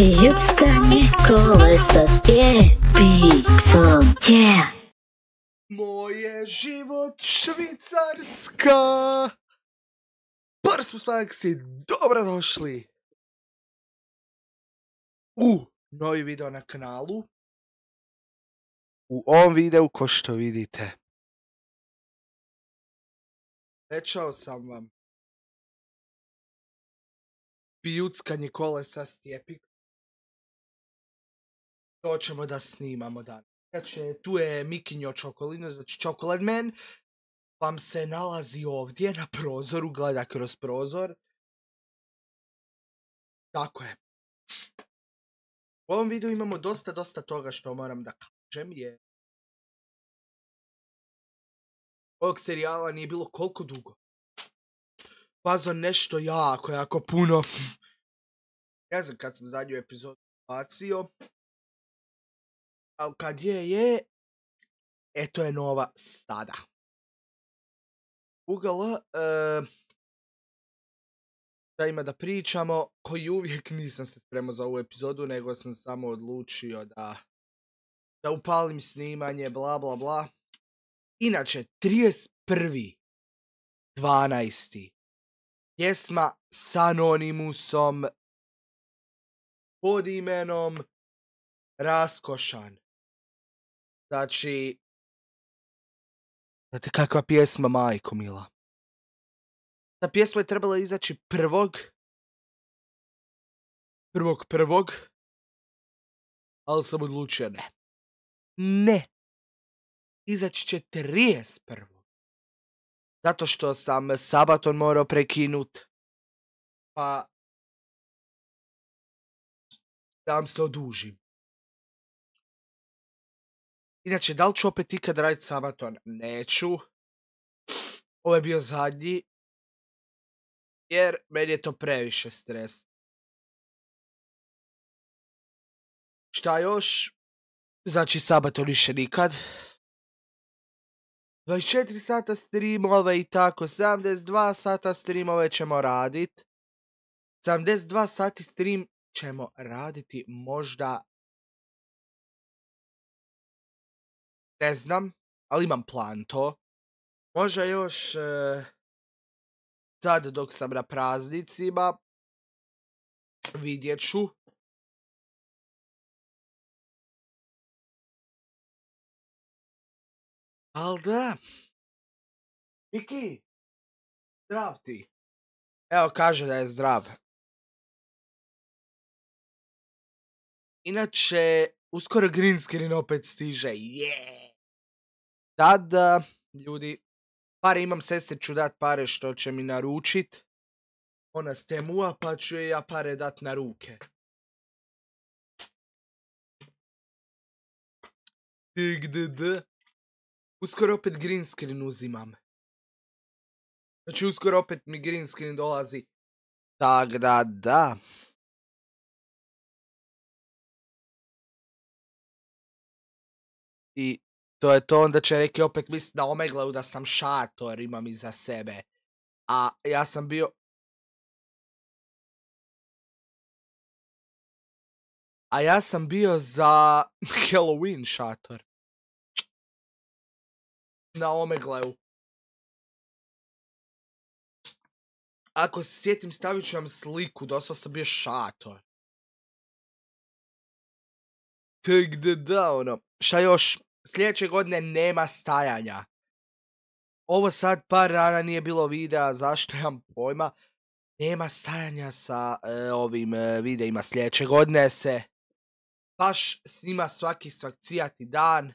Pljuckanje kolesa stjepiksom, yeah. Moje život Švicarska. Prvo smaksi, dobrodošli u novi video na kanalu. U ovom videu, ko što vidite, rečao sam vam pljuckanje kolesa stjepiksom. To ćemo da snimamo danas. Znači, tu je Mikinjo Čokolino, znači Chocolate Man, vam se nalazi ovdje na prozoru, gleda kroz prozor. Tako je. U ovom videu imamo dosta toga što moram da kažem, jer ovog serijala nije bilo koliko dugo. Pazo nešto jako puno. Ne znam kad sam zadnju epizodu bacio, ali kad je, eto je nova sada. Da ima da pričamo, koji uvijek nisam se spremao za ovu epizodu, nego sam samo odlučio da upalim snimanje, bla bla bla. Inače, 31.12. pjesma s Anonymusom pod imenom Raskošan. Znači, znate kakva pjesma, majko mila. Ta pjesma je trebala izaći prvog, ali sam odlučio ne. Ne. Izaći će 31. Zato što sam sabaton morao prekinut. Pa da vam se odužim. Inače, da li ću opet ikad raditi sabaton? Neću. Ovo je bio zadnji. Jer meni je to previše stres. Šta još? Znači, sabaton više nikad. 24 sata streamove i tako, 72 sata streamove ćemo radit. 72 sati stream ćemo raditi možda, ne znam, ali imam plan to. Možda još sad dok sam na praznicima, vidjet ću. Al da. Miki, zdrav ti. Evo, kaže da je zdrav. Inače, uskoro green screen opet stiže. Yeah! Tada, ljudi, pare imam, sestri ću dat pare što će mi naručit. Ona s Temua, pa ću je ja pare dat na ruke. Uskoro opet green screen uzimam. Znači, uskoro opet mi green screen dolazi. Tak da. I to je to, onda će neki opet misliti na Omegleju da sam šator, imam iza sebe. A ja sam bio... za Halloween šator. Na Omegleju. Ako se sjetim, stavit ću vam sliku, dosad sam bio šator. Ono. Šta još? Sljedeće godine nema stajanja. Ovo sad par dana nije bilo videa, zašto nemam pojma. Nema stajanja sa ovim videima. Sljedeće godine se baš snima svaki svakcijati dan.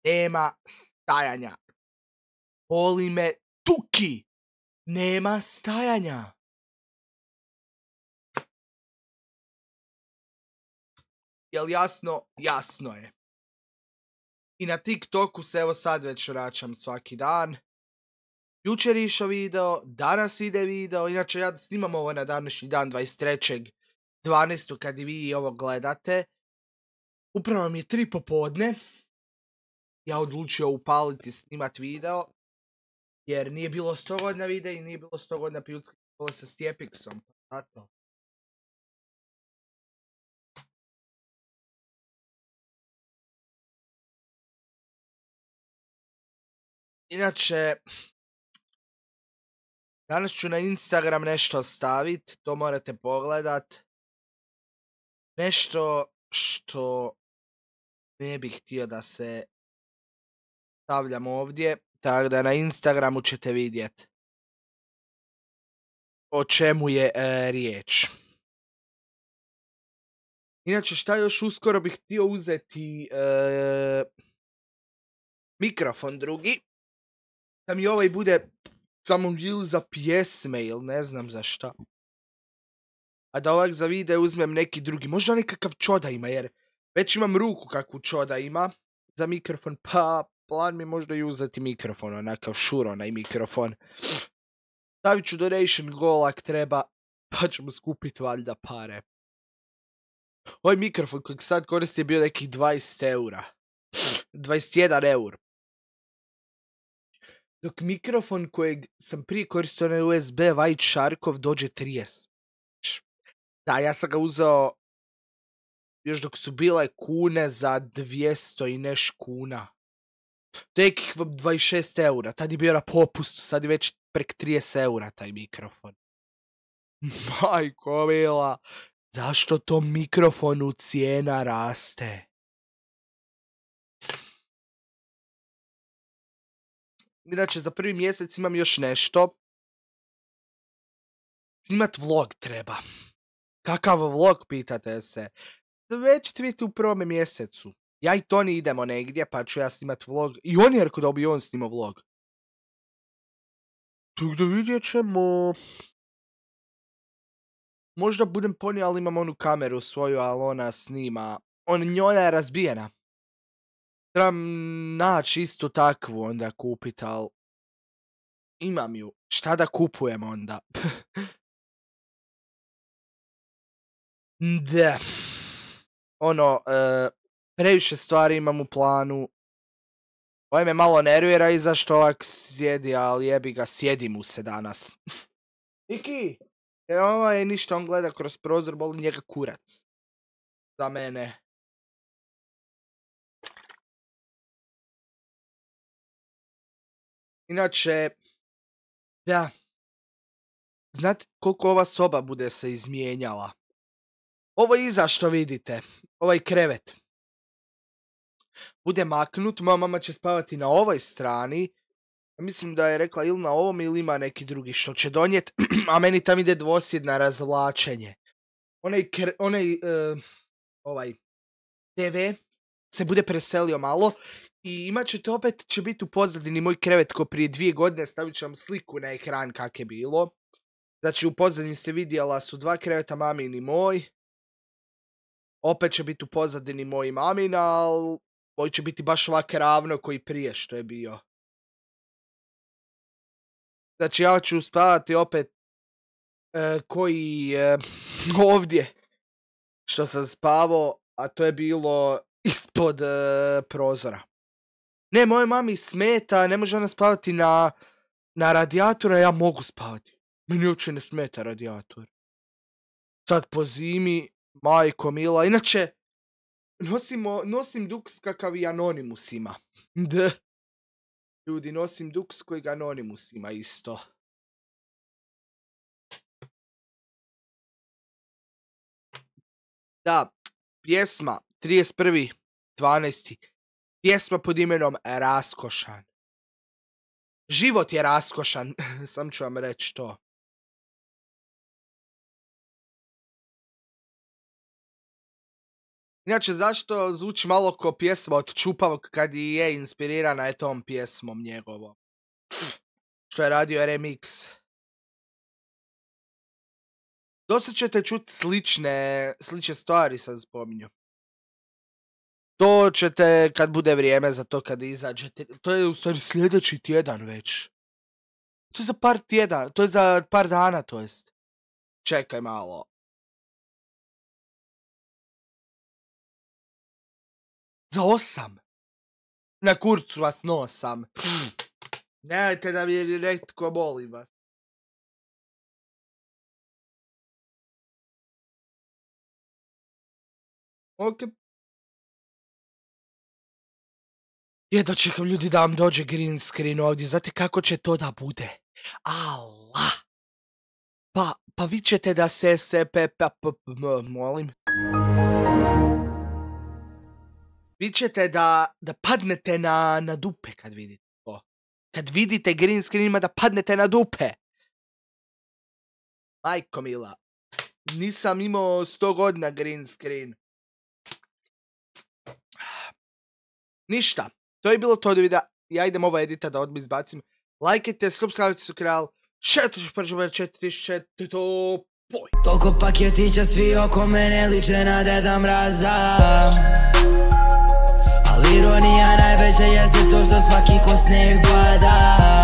Nema stajanja. Boli me tuki. Nema stajanja. Jel jasno? Jasno je. I na TikToku se evo sad već vraćam svaki dan. Jučer je išao video, danas ide video. Inače, ja snimam ovo na današnji dan 23.12. kad i vi ovo gledate. Upravo mi je 3 popodne. Ja odlučio upaliti snimat video. Jer nije bilo 100 godina videa i nije bilo 100 godina pljuckanje kolesa stjepiksom. Zato. Inače, danas ću na Instagram nešto staviti, to morate pogledat. Nešto što ne bih htio da se stavljam ovdje, tako da na Instagramu ćete vidjeti o čemu je riječ. Inače, šta još uskoro bih htio uzeti mikrofon drugi, da mi ovaj bude samo ili za pjesme ili ne znam za šta. A da ovak za video uzmem neki drugi, možda nekakav čoda ima, jer već imam ruku kakvu čoda ima za mikrofon, pa plan mi možda i uzeti mikrofon, onakav onaj mikrofon. Stavit ću donation goal ak treba, pa ćemo skupiti valjda pare. Ovaj mikrofon kojeg sad koristi je bio nekih 20 eura. 21 eur. Dok mikrofon kojeg sam prije koristio na USB White Sharkov dođe 30. Da, ja sam ga uzeo još dok su bile kune za 200 i neš kuna. Nekih 26 eura. Tad je bio na popustu, sad je već prek 30 eura taj mikrofon. Majko mila, zašto tom mikrofonu cijena raste? Inače, za prvi mjesec imam još nešto. Snimat vlog treba. Kakav vlog, pitate se? Već ćete vidjeti u prvome mjesecu. Ja i Toni idemo negdje, pa ću ja snimat vlog. I on je rekao da bi on snimao vlog. Tako da vidjet ćemo. Možda budem ponio, ali imam onu kameru svoju, ali ona snima. Njona je razbijena. Trebam naći istu takvu onda kupit, ali imam ju. Šta da kupujem onda? Da. Previše stvari imam u planu. Ovo me malo nervira i zašto ovak sjedi, ali jebi ga, sjedi mu se danas. Iki, ovaj ništa, on gleda kroz prozor, boli njega kurac. Za mene. Inače, da. Znate koliko ova soba bude se izmijenjala? Ovo iza što vidite, ovaj krevet. Bude maknut, moja mama će spavati na ovoj strani. Mislim da je rekla ili na ovom ili ima neki drugi što će donijeti, a meni tam ide dvosjedna razvlačenje. Ovaj TV se bude preselio malo i imat ćete opet, će biti u pozadini moj krevet ko prije 2 godine, stavit ću vam sliku na ekran kak je bilo. Znači u pozadini se vidjela su 2 kreveta, mamin i moj. Opet će biti u pozadini moj i mamin, ali moj će biti baš ovak ravno koji prije što je bio. Znači ja ću spavati opet koji ovdje što sam spavao, a to je bilo ispod prozora. Ne, mojoj mami smeta, ne može ona spavati na radijatoru, a ja mogu spavati. Meni uopće ne smeta radijator. Sad po zimi, majko mila, inače nosim duks kakav i Anonymous ima. Ljudi, nosim duks kojeg Anonymous ima isto. Da, pjesma 31.12. Pjesma pod imenom Raskošan. Život je raskošan, sam ću vam reći to. Inače, zašto zvuči malo ko pjesma od Čupavog kad i je inspirirana je tom pjesmom njegovom? Što je radio remix. Dosta ćete čuti slične stvari, sad spominju. To ćete kad bude vrijeme za to, kad izađete. To je u stvari sljedeći tjedan već. To je za par tjedana, to je za par dana, to jest. Čekaj malo. Za 8. Na kurcu vas nosam. Nemojte da mi netko boli vas. Ok. Jedno čekam ljudi da vam dođe green screen ovdje. Znate kako će to da bude? Allah! Pa vi ćete da molim. Vi ćete da padnete na dupe kad vidite to. Kad vidite green screen ima da padnete na dupe. Majko mila. Nisam imao 100 godina green screen. Ništa. To je bilo to od videa. Ja idem ovo edita da odmah izbacim. Lajkajte, subscribe su kralj. 4.4. Toliko paketića svi oko mene liče na Deda Mraza. Ali ironija najveća jeste to što svaki ko sneg pada.